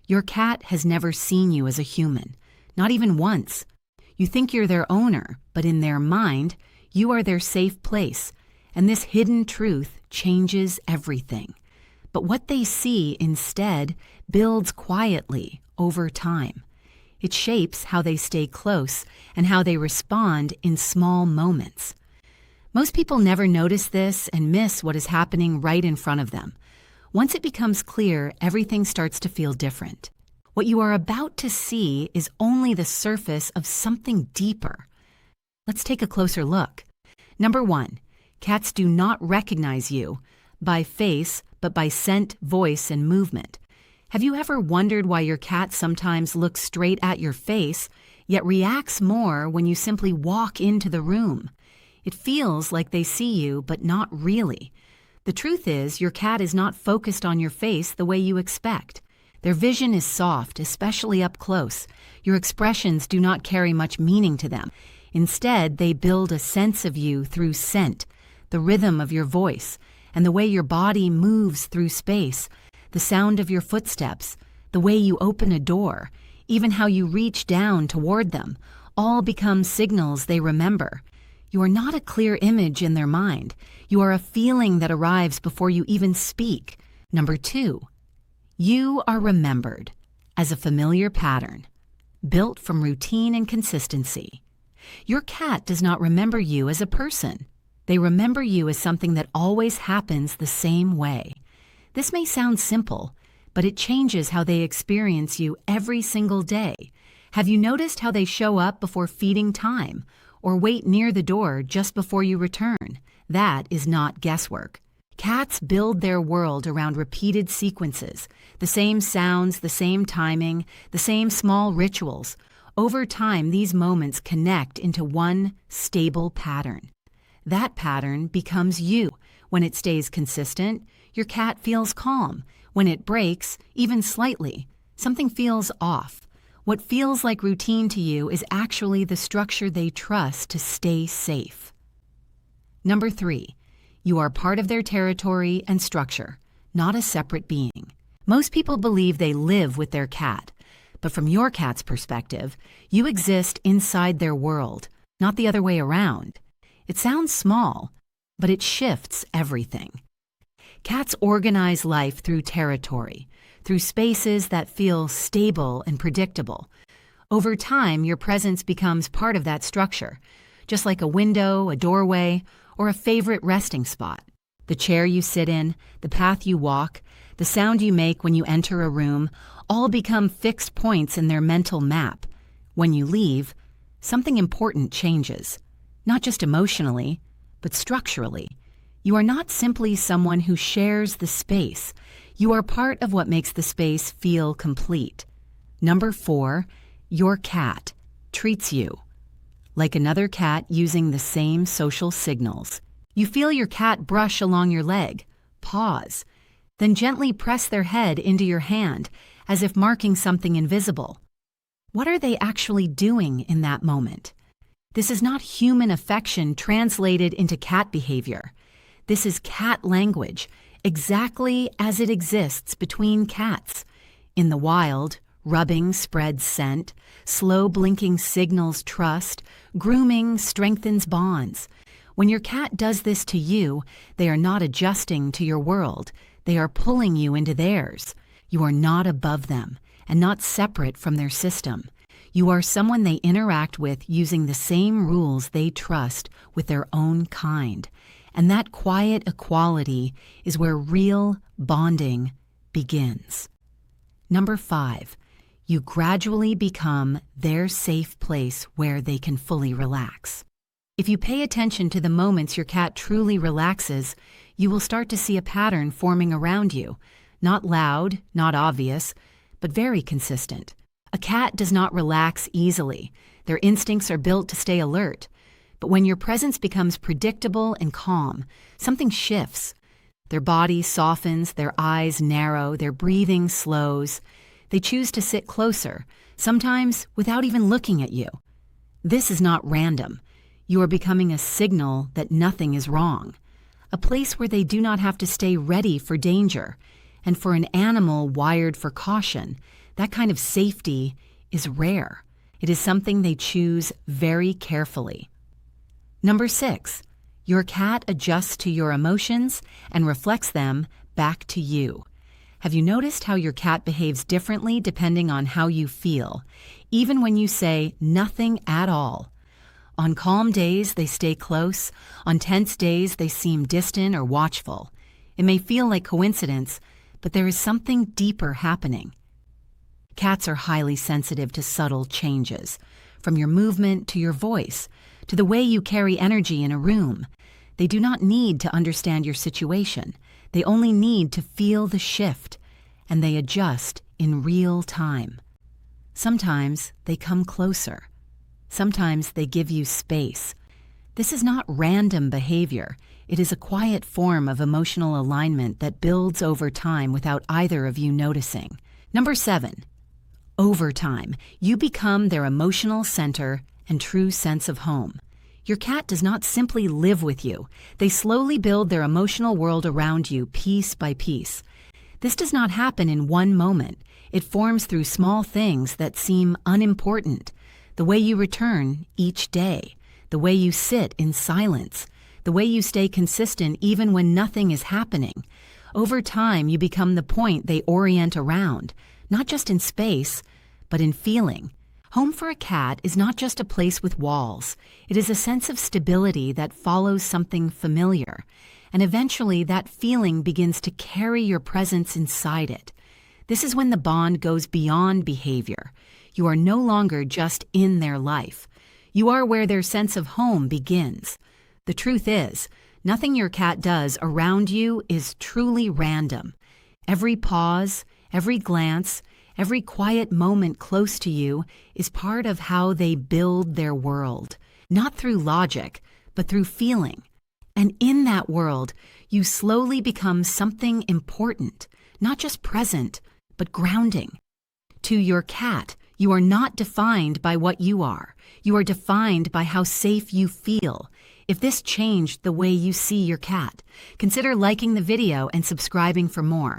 Your cat has never seen you as a human, not even once. You think you're their owner, but in their mind, you are their safe place, and this hidden truth changes everything. But what they see instead builds quietly over time. It shapes how they stay close and how they respond in small moments. Most people never notice this and miss what is happening right in front of them. Once it becomes clear, everything starts to feel different. What you are about to see is only the surface of something deeper. Let's take a closer look. Number 1, cats do not recognize you by face, but by scent, voice, and movement. Have you ever wondered why your cat sometimes looks straight at your face, yet reacts more when you simply walk into the room? It feels like they see you, but not really. The truth is, your cat is not focused on your face the way you expect. Their vision is soft, especially up close. Your expressions do not carry much meaning to them. Instead, they build a sense of you through scent, the rhythm of your voice, and the way your body moves through space, the sound of your footsteps, the way you open a door, even how you reach down toward them, all become signals they remember. You are not a clear image in their mind. You are a feeling that arrives before you even speak. Number 2, you are remembered as a familiar pattern, built from routine and consistency. Your cat does not remember you as a person. They remember you as something that always happens the same way. This may sound simple, but it changes how they experience you every single day. Have you noticed how they show up before feeding time, or wait near the door just before you return? That is not guesswork. Cats build their world around repeated sequences, the same sounds, the same timing, the same small rituals. Over time, these moments connect into one stable pattern. That pattern becomes you. When it stays consistent, your cat feels calm. When it breaks, even slightly, something feels off. What feels like routine to you is actually the structure they trust to stay safe. Number 3, you are part of their territory and structure, not a separate being. Most people believe they live with their cat, but from your cat's perspective, you exist inside their world, not the other way around. It sounds small, but it shifts everything. Cats organize life through territory, through spaces that feel stable and predictable. Over time, your presence becomes part of that structure, just like a window, a doorway, or a favorite resting spot. The chair you sit in, the path you walk, the sound you make when you enter a room, all become fixed points in their mental map. When you leave, something important changes. Not just emotionally, but structurally. You are not simply someone who shares the space. You are part of what makes the space feel complete. Number 4, your cat treats you like another cat using the same social signals. You feel your cat brush along your leg, pause, then gently press their head into your hand as if marking something invisible. What are they actually doing in that moment? This is not human affection translated into cat behavior. This is cat language, exactly as it exists between cats. In the wild, rubbing spreads scent, slow blinking signals trust, grooming strengthens bonds. When your cat does this to you, they are not adjusting to your world. They are pulling you into theirs. You are not above them and not separate from their system. You are someone they interact with using the same rules they trust with their own kind. And that quiet equality is where real bonding begins. Number 5, you gradually become their safe place where they can fully relax. If you pay attention to the moments your cat truly relaxes, you will start to see a pattern forming around you. Not loud, not obvious, but very consistent. A cat does not relax easily. Their instincts are built to stay alert. But when your presence becomes predictable and calm, something shifts. Their body softens, their eyes narrow, their breathing slows. They choose to sit closer, sometimes without even looking at you. This is not random. You are becoming a signal that nothing is wrong. A place where they do not have to stay ready for danger. And for an animal wired for caution, That kind of safety is rare. It is something they choose very carefully. Number 6, your cat adjusts to your emotions and reflects them back to you. Have you noticed how your cat behaves differently depending on how you feel, even when you say nothing at all? On calm days, they stay close. On tense days, they seem distant or watchful. It may feel like coincidence, but there is something deeper happening. Cats are highly sensitive to subtle changes, from your movement to your voice, to the way you carry energy in a room. They do not need to understand your situation. They only need to feel the shift, and they adjust in real time. Sometimes they come closer. Sometimes they give you space. This is not random behavior. It is a quiet form of emotional alignment that builds over time without either of you noticing. Number 7, over time, you become their emotional center and true sense of home. Your cat does not simply live with you. They slowly build their emotional world around you piece by piece. This does not happen in one moment. It forms through small things that seem unimportant. The way you return each day, the way you sit in silence, the way you stay consistent even when nothing is happening. Over time, you become the point they orient around, not just in space, but in feeling. Home for a cat is not just a place with walls. It is a sense of stability that follows something familiar, and eventually that feeling begins to carry your presence inside it. This is when the bond goes beyond behavior. You are no longer just in their life. You are where their sense of home begins. The truth is, nothing your cat does around you is truly random. Every pause, every glance, every quiet moment close to you is part of how they build their world, not through logic, but through feeling. And in that world, you slowly become something important, not just present, but grounding. To your cat, you are not defined by what you are. You are defined by how safe you feel. If this changed the way you see your cat, consider liking the video and subscribing for more.